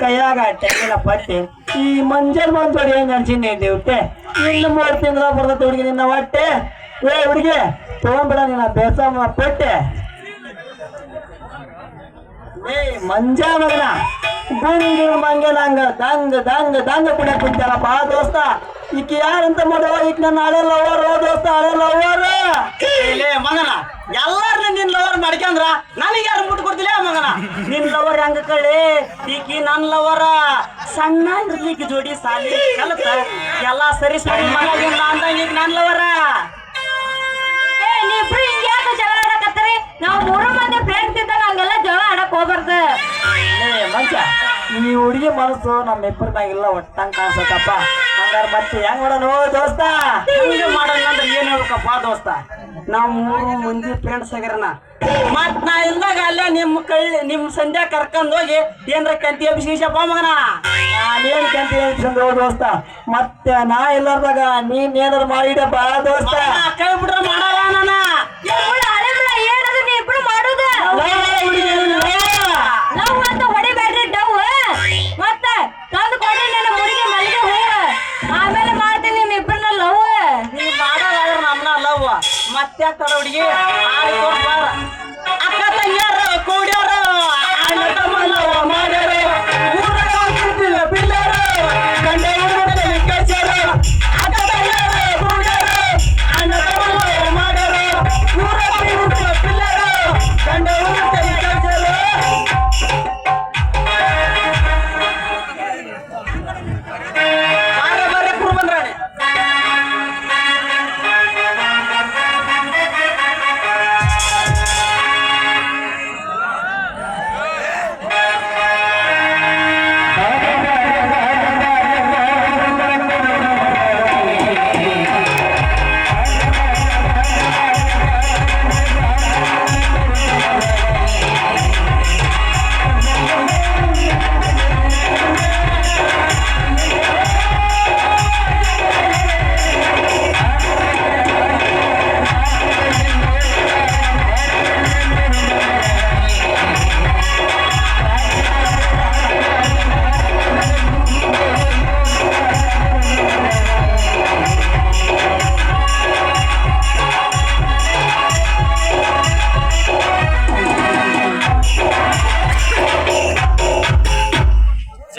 ಕೈಯಾಗ ತೆಂಗಿನ ಪಟ್ಟಿ ಈ ಮಂಜಲ್ ಮಂಜೋಡಿ ಹೆಂಗ್ ಅನ್ಸಿನಿ ಉಟ್ಟೆ ಇನ್ನು 3 ತಿಂಗಳ ಬರ್ತದೆ ಹುಡುಗಿ ನಿನ್ನ ಹೊಟ್ಟೆ ಹುಡುಗಿ ತಗೊಂಡ್ಬಿಡ ನಿನ್ನ ಬೇಸ ಪಟ್ಟೆ ಮಂಜ ಮಗನ ಗುಂಡು ಮಂಗನಂಗ ದಂಗ ದಂಗ ದಂಗ ಕುಡ ಕುಂತಾರಪ್ಪ ದೋಸ್ತ ಈಕಿ ಯಾರಂತ ಮಾಡುವ ಈಗ ನನ್ನ ಹಳೆ ಲವರ್ ದೋಸ್ತ ಹಳೆ ಲವರ್ ಮಗನ ಎಲ್ಲಾರು ನಿನ್ ಲವರ್ ಮಾಡ್ಕೊಂಡ್ರ ನನಗೆ ಯಾರು ಮುಟ್ಟು ಕೊಡ್ತಿಲ್ಲ ಮಗನ ನಿನ್ ಲವರ್ ಹೆಂಗ ಕಳ್ಳಿ ಈಕಿ ನನ್ ಲವರ ಸಣ್ಣ ಇರ್ಲಿಕ್ಕೆ ಜೋಡಿ ಸಾಲಿ ಕಲತ ಎಲ್ಲಾ ಸರಿ ಸರಿ ಮಗ ಅಂದಂಗ ಈಗ ನನ್ ಲವರ ನೀವಿಬ್ರು ಹಿಂಗ ಯಾಕೆ ಜಗಳ ಆಡಕತ್ತರಿ ನಾವು 3 ಮಂದಿ ಫ್ರೆಂಡ್ಸ್ ಇದ್ದಾಗ ಹಂಗೆಲ್ಲ ಜಗಳ ಆಡಕ್ ಹೋಗ್ಬಾರ್ದು ಮಂಚ ಈ ಹುಡುಗಿ ಮನಸ್ಸು ನಮ್ಮಿಬ್ಬರದಾಗಿಲ್ಲ ಒಟ್ಟಂಗ್ ಕಾಣಿಸತ್ತಪ್ಪ ಹಂಗಾರ ಮತ್ತೆ ಹೆಂಗ್ ಮಾಡೋಣ ದೋಸ್ತ ಹಿಂಗೆ ಮಾಡೋಣ ಅಂದ್ರೆ ಏನ್ ಹೇಳ್ಬೇಕಪ್ಪ ದೋಸ್ತ ನಾವ್ 3 ಮಂದಿ ಫ್ರೆಂಡ್ಸ್ ಆಗ್ಯಾರನ ಮತ್ ನಾ ಇಲ್ದಾಗ ಅಲ್ಲೇ ನಿಮ್ ಸಂಧ್ಯಾ ಕರ್ಕೊಂಡ್ ಹೋಗಿ ಏನ್ರ ಕಂತಿ ಎಬ್ಬಿಸಪ್ಪ ಮಗನ ನಾನೇನ್ ಕಂತಿ ಎಬ್ಬಿಸಂದ್ ದೋಸ್ತ ಮತ್ತೆ ನಾ ಇಲ್ಲಾರ್ದಾಗ ನೀನ್ ಏನಾರು ಮಾಡಿಡಪ್ಪ ದೋಸ್ತ ಕೈ ಬಿಡ್ರ ಮಾಡಲ್ಲ ನಾನ ಏನದು ನೀ ಇಬ್ರು ಮಾಡೋದು